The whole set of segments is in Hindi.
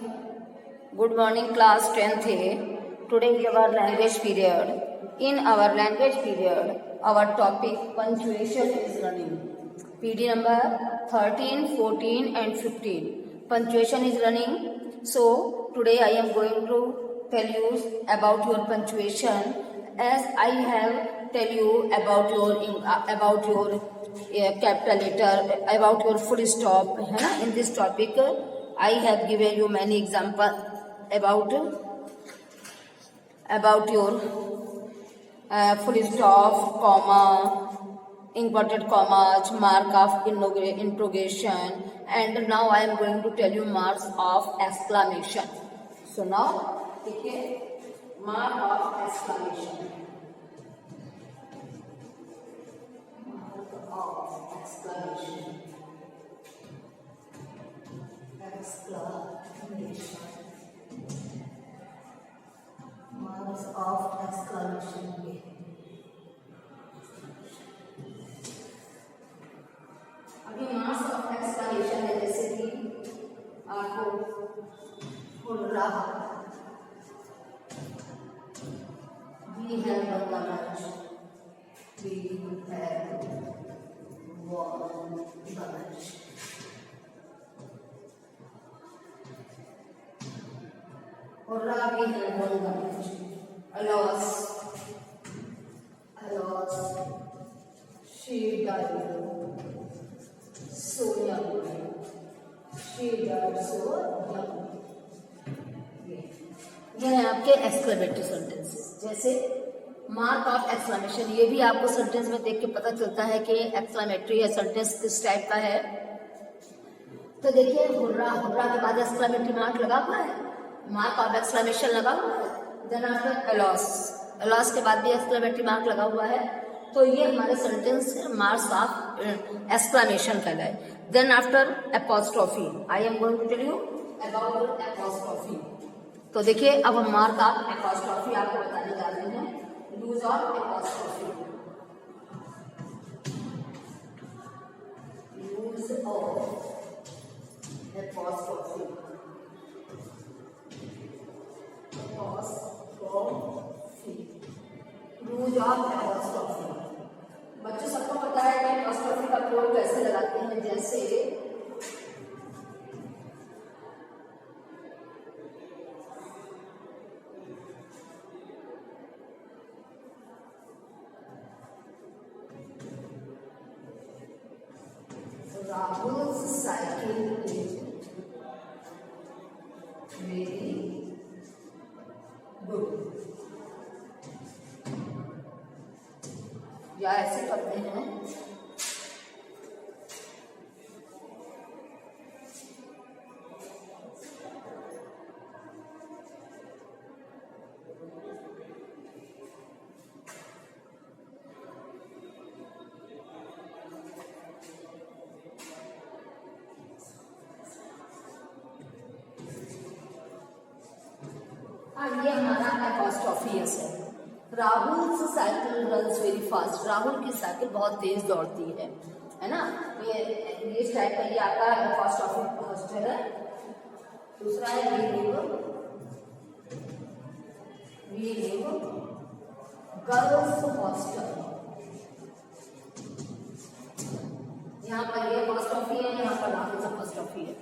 Good morning, class 10th A. Today is our language period. In our language period, our topic punctuation is running. PD number 13, 14 and 15. Punctuation is running. So today I am going to tell you about your punctuation, as I have tell you about your capital letter, about your full stop, है ना. In this topic I have given you many examples about your full stop, comma, inverted commas, mark of interrogation, and now I am going to tell you marks of exclamation. So now okay, mark of exclamation. Marks of exclamation. अभी मार्क्स ऑफ एक्सक्लेमेशन है, जैसे कि आपको खुल रहा we have won lunch, we have won lunch. और रावी है won lunch. Alas, she died so young. She died so young. ये है आपके एक्सक्लेमेटरी सेंटेंसेस. जैसे मार्क ऑफ एक्सक्लेमेशन, ये भी आपको सेंटेंस में देख के पता चलता है कि एक्सक्लेमेटरी या सेंटेंस किस टाइप का है. तो देखिए, हुर्रा हुर्रा के बाद एक्सक्लेमेटरी मार्क लगा हुआ है, मार्क ऑफ एक्सक्लेमेशन लगा हुआ है. देन आफ्टर अलास के बाद भी एक्सक्लेमेटरी मार्क लगा हुआ है. तो ये हमारे सेंटेंस मार्क्स ऑफ एक्सक्लेमेशन कहलाए. Then after apostrophe, I am going to tell you about apostrophe. तो देखिए, अब हम मार्क ऑफ एपोस्ट्रोफी आपको बताने जा रहे हैं. Use of apostrophe, use of apostrophe. Use of apostrophe. बच्चों सबको पता है कि एपोस्ट्रोफी का प्रयोग कैसे लगाते हैं. जैसे Rahul cycle is very good, या ऐसे करते हैं. ये हमारा एपोस्ट्रोफी है. Rahul cycle runs very fast. Rahul की साइकिल बहुत तेज दौड़ती है ना. ये टाइप का ये आपका एपोस्ट्रोफी हॉस्टल है. दूसरा है वी लिव गर्ल्स हॉस्टल. यहाँ पर ये एपोस्ट्रोफी है, यहाँ पर राहुल एपोस्ट्रोफी है.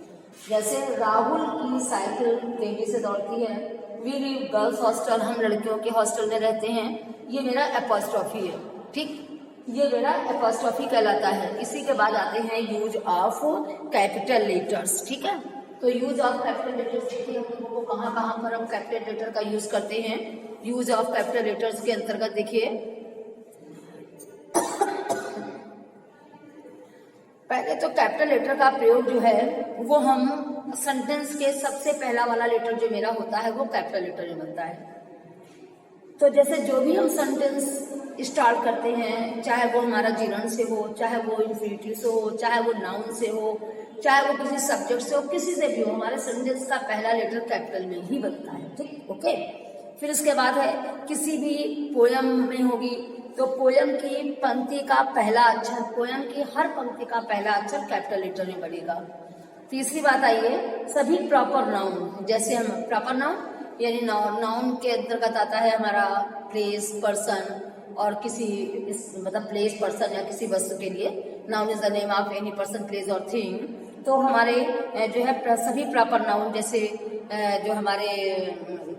जैसे राहुल की साइकिल तेजी से दौड़ती है. वी लिव गर्ल्स हॉस्टल, हम लड़कियों के हॉस्टल में रहते हैं. ये मेरा एपोस्ट्रोफी है. ठीक, ये मेरा एपोस्ट्रोफी कहलाता है. इसी के बाद आते हैं यूज ऑफ कैपिटल लेटर्स. ठीक है, तो यूज ऑफ कैपिटल लेटर्स देखिए हम लोगों को कहाँ कहाँ पर हम कैपिटल लेटर का यूज करते हैं. यूज ऑफ कैपिटल लेटर्स के अंतर्गत देखिए, पहले तो कैपिटल लेटर का प्रयोग जो है वो हम सेंटेंस के सबसे पहला वाला लेटर जो मेरा होता है वो कैपिटल लेटर में बनता है. तो जैसे जो भी हम सेंटेंस स्टार्ट करते हैं, चाहे वो हमारा जीरन से हो, चाहे वो इंफिनिटिव से हो, चाहे वो नाउन से हो, चाहे वो किसी सब्जेक्ट से हो, किसी से भी हो, हमारे सेंटेंस का पहला लेटर कैपिटल में ही बनता है. ठीक, ओके. फिर इसके बाद है किसी भी पोयम में होगी तो पोयम की पंक्ति का पहला अक्षर, पोयम की हर पंक्ति का पहला अक्षर कैपिटल लेटर में बनेगा. तीसरी बात आई है सभी प्रॉपर नाउन, जैसे हम प्रॉपर नाउन यानी नाउन के अंतर्गत आता है हमारा प्लेस, पर्सन और किसी मतलब प्लेस, पर्सन या किसी वस्तु के लिए noun is the name of any person, place और थिंग। तो हमारे जो है सभी प्रॉपर नाउन, जैसे जो हमारे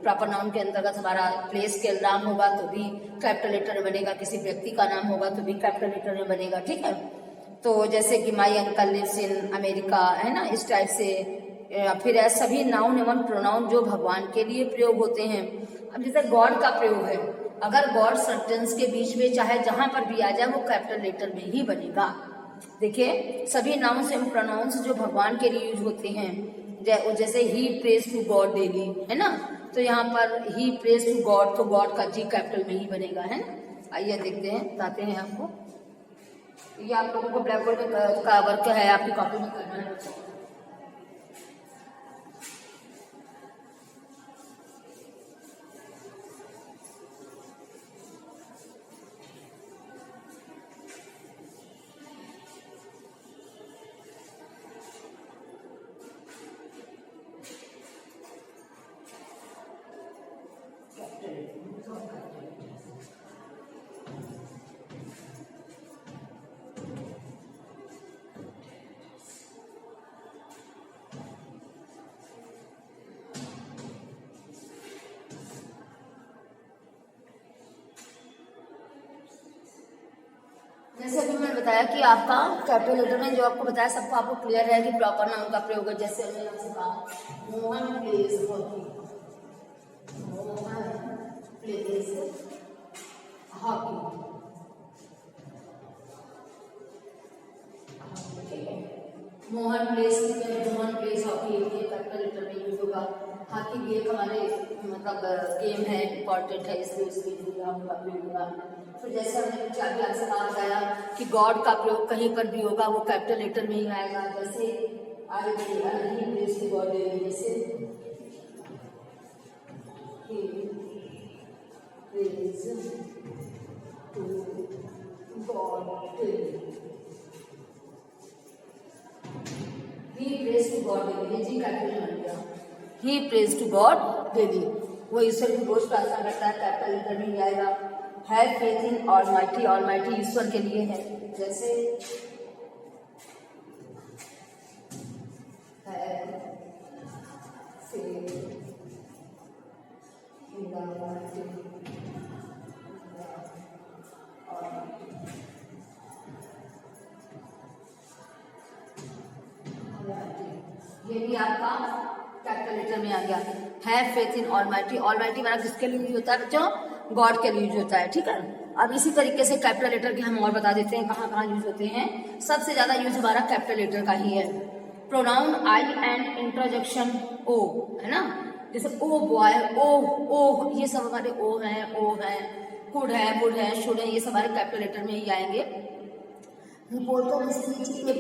प्रॉपर नाउन के अंतर्गत हमारा प्लेस के नाम होगा तो भी कैपिटल लेटर में बनेगा, किसी व्यक्ति का नाम होगा तो भी कैपिटल लेटर में बनेगा, ठीक है। तो जैसे कि my uncle lives in America, है ना, इस टाइप से। फिर सभी नाउन एवं प्रोनाउन जो भगवान के लिए प्रयोग होते हैं। अब जैसे गॉड का प्रयोग है, अगर गॉड सेंटेंस के बीच में चाहे जहां पर भी आ जाए वो कैपिटल लेटर में ही बनेगा। देखिए सभी नाउन्स एवं प्रोनाउंस जो भगवान के लिए यूज होते हैं, जैसे ही प्रेज टू गॉड डेली, है ना, तो यहाँ पर ही प्रेज टू गॉड, तो गॉड का जी कैपिटल में ही बनेगा, है ना। आइए देखते हैं, बताते हैं आपको। ये आप लोगों को ब्लैक बोर्ड का वर्क है, आपकी कॉपी में करना है। जैसे अभी मैंने बताया कि आपका कैपिटल लेटर में जो आपको बताया सबको आपको क्लियर है कि प्रॉपर नाउन का प्रयोग है। जैसे हमने आपसे कहा Mohan pledge hockey, Mohan pledge hockey, Mohan pledge hockey, ये कैपिटल लेटर में यूज होगा। हॉकी भी एक हमारे मतलब गेम है, इम्पोर्टेंट है, इसलिए उसके होगा। तो जैसे हमने अभी आपसे कहा बताया कि गॉड का प्रयोग कहीं पर भी होगा वो कैपिटल लेटर में ही आएगा। जैसे I praise to God daily, जैसे praise to God daily, he praise to God daily, ये जी कैपिटल बन गया। He praise to God daily, वो ईश्वर की रोज प्रार्थना करता है, कैपिटल लेटर में ही आएगा। Have faith in almighty, almighty ईश्वर के लिए है। जैसे हैव फेथ इन ऑलमाइटी, ये भी आपका कैपिटल लेटर में आ गया। Have faith in almighty, almighty हमारा किसके लिए यूज होता है बच्चों? गॉड के लिए यूज होता है, ठीक है। अब इसी तरीके से कैपिटल लेटर के हम और बता देते हैं कहाँ कहाँ यूज होते हैं। सबसे ज्यादा यूज हमारा कैपिटल लेटर का ही है। प्रोनाउन आई एंड इंटरजेक्शन ओ, है ना, जैसे ओ बॉय, ओ ये सब हमारे ओ है, कुड है, वुड है, शुड है, ये सब हमारे कैपिटल लेटर में ही आएंगे। रिपोर्टर स्पीच के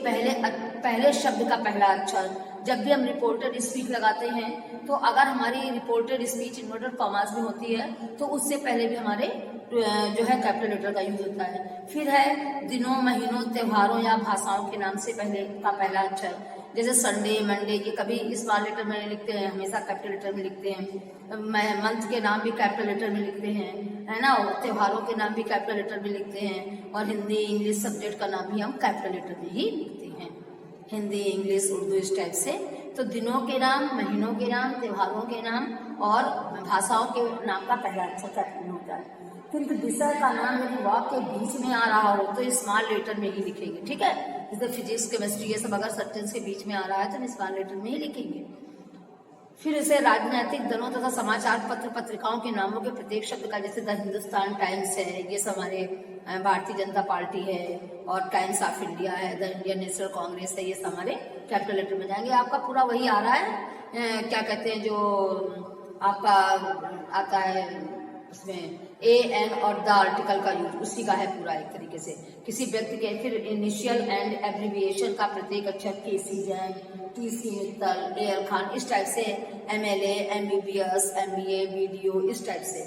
पहले शब्द का पहला अक्षर, जब भी हम रिपोर्टर स्पीच लगाते हैं तो अगर हमारी रिपोर्टेड स्पीच इन्वर्टेड कॉमास में होती है तो उससे पहले भी हमारे जो है कैपिटल लेटर का यूज होता है। फिर है दिनों, महीनों, त्योहारों या भाषाओं के नाम से पहले का पहला अक्षर, जैसे संडे, मंडे, ये कभी स्मॉल लेटर में लिखते हैं, हमेशा कैपिटल लेटर में लिखते हैं। मंथ के नाम भी कैपिटल लेटर में लिखते हैं, है ना, और त्योहारों के नाम भी कैपिटल लेटर में लिखते हैं। और हिंदी, इंग्लिश सब्जेक्ट का नाम भी हम कैपिटल लेटर में ही लिखते हैं, हिंदी, इंग्लिश, उर्दू, इस टाइप से। तो दिनों के नाम, महीनों के नाम, त्योहारों के नाम और भाषाओं के नाम का पहला अक्षर कैपिटल में होता है। किंतु विषय का नाम यदि वाक्य के बीच में आ रहा हो तो स्मॉल लेटर में ही लिखेंगे, ठीक है। जैसे फिजिक्स, केमिस्ट्री, ये सब अगर सेंटेंस के बीच में आ रहा है तो स्मॉल लेटर में ही लिखेंगे। फिर इसे राजनीतिक दलों तथा समाचार पत्र पत्रिकाओं के नामों के प्रत्येक शब्द का, जैसे द हिंदुस्तान टाइम्स है, ये सब हमारे भारतीय जनता पार्टी है, और टाइम्स ऑफ इंडिया है, द इंडियन नेशनल कांग्रेस है, ये सब हमारे कैपिटल लेटर में जाएंगे। आपका पूरा वही आ रहा है, क्या कहते हैं, जो आपका आता है उसमें ए एन और द आर्टिकल का यूज उसी का है पूरा एक तरीके से। किसी व्यक्ति के फिर इनिशियल एंड एब्रिविएशन का प्रत्येक अक्षर, केसी जैन, टीसी मित्तल, एयर खान, इस टाइप से, एमएलए, एमबीबीएस, एमबीए, बीडीओ, इस टाइप से।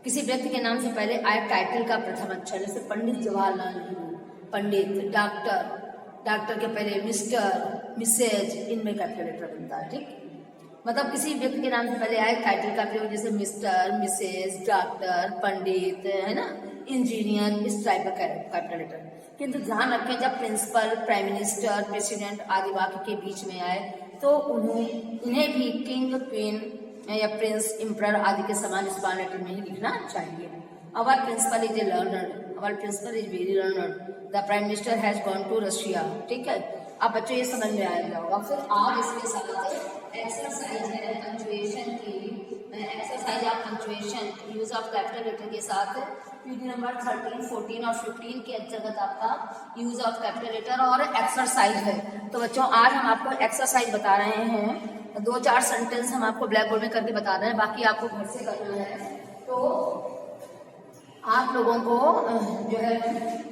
किसी व्यक्ति के नाम से पहले आए टाइटल का प्रथम अक्षर, जैसे पंडित जवाहरलाल नेहरू, पंडित, डॉक्टर, डॉक्टर के पहले मिस्टर, मिसेज, इनमें कैपिटल लेटर बनता है। ठीक, मतलब किसी व्यक्ति के नाम से पहले आए टाइटल का प्रयोग, जैसे मिस्टर, मिसेज, डॉक्टर, पंडित, है ना, इंजीनियर, इस टाइप का कैपिटल लेटर। किंतु ध्यान रखें जब प्रिंसिपल, प्राइम मिनिस्टर, प्रेसिडेंट आदि वाक्य के बीच में आए तो इन्हें भी किंग, क्वीन या प्रिंस, इम्परर आदि के समान स्मॉल लेटर में ही लिखना चाहिए। Our principal is a learner, our principal is very learner, the prime minister has gone to Russia. ठीक है, अब बच्चों ये समझ में आएगा होगा। फिर आप इसके साथ एक्सरसाइज है पंक्चुएशन की, exercise of punctuation use of capital letter के साथ पीडी नंबर 13, 14 और 15 के अंतर्गत आपका यूज ऑफ कैपिटल लेटर और एक्सरसाइज है। तो बच्चों आज हम आपको एक्सरसाइज बता रहे हैं, 2-4 सेंटेंस हम आपको ब्लैक बोर्ड में करके बता रहे हैं, बाकी आपको घर से करना है। तो आप लोगों को जो है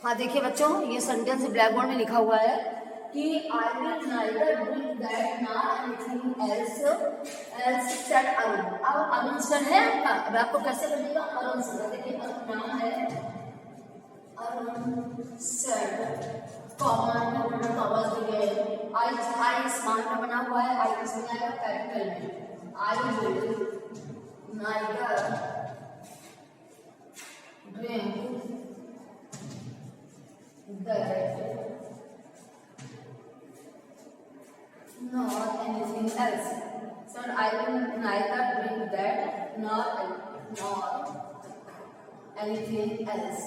हाँ देखिए बच्चों, ये सेंटेंस ब्लैक बोर्ड में लिखा हुआ है कि I will neither do that nor anything else said Arun. अब अरुण सर है आपका, अब आपको कैसे बनेगा अरुण सर। देखिए नाम है अरुण सर, कॉमन कॉमर्स दिए, आई स्मॉल में बना हुआ है, आई किसमें आएगा कैपिटल में। I will neither drink that nor anything else. So I will neither drink that nor anything else.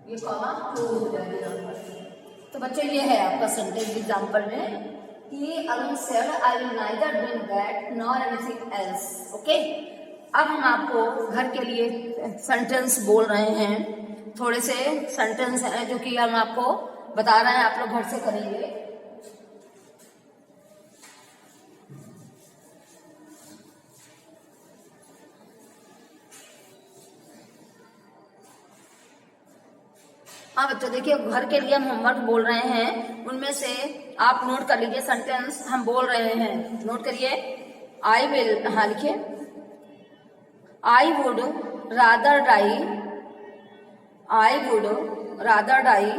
ये कॉमा क्लोज हो जाएगा। तो बच्चों ये है आपका सेंटेंस एग्जांपल में कि Arun said I will neither drink that nor anything else. Okay, अब हम आपको घर के लिए सेंटेंस बोल रहे हैं, थोड़े से सेंटेंस हैं जो कि हम आपको बता रहे हैं, आप लोग घर से करेंगे। हाँ बच्चों देखिए, घर के लिए हम होमवर्क बोल रहे हैं, उनमें से आप नोट कर लीजिए सेंटेंस हम बोल रहे हैं, नोट करिए। आई विल, हाँ लिखिए, I would rather die, I would rather die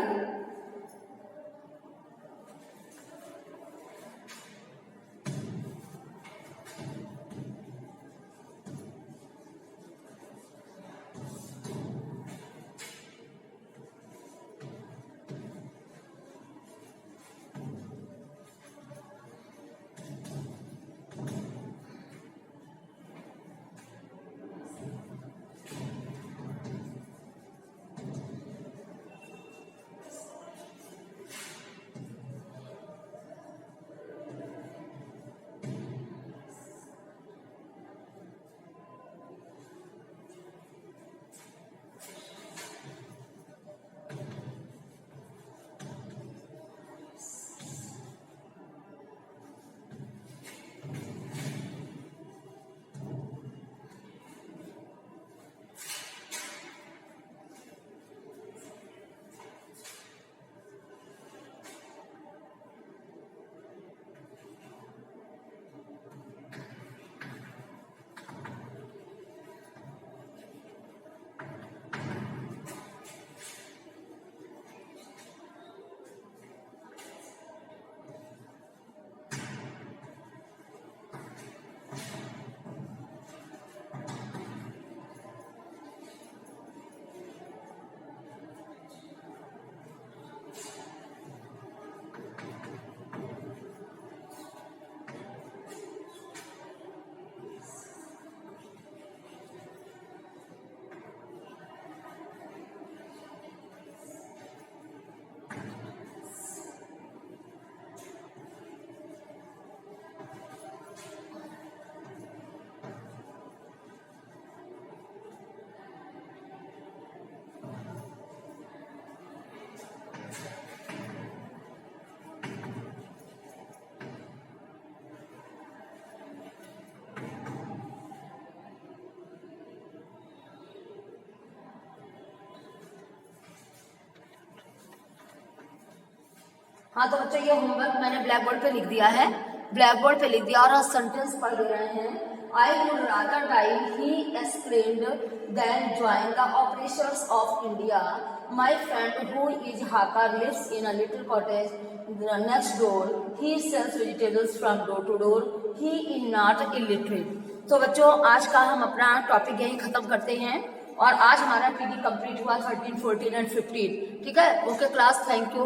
हाँ तो बच्चों ये होमवर्क मैंने ब्लैक बोर्ड पे लिख दिया है, ब्लैक बोर्ड पे लिख दिया और सेंटेंस पढ़ दे रहे हैं। I would rather die, he exclaimed, than join the operations of India. My friend who is Hakar lives in a little cottage next door. He sells vegetables from door to door. He is not illiterate. तो बच्चों आज का हम अपना टॉपिक यही खत्म करते हैं और आज हमारा पीडी कंप्लीट हुआ 13, 14 एंड 15। ठीक है, ओके क्लास, थैंक यू।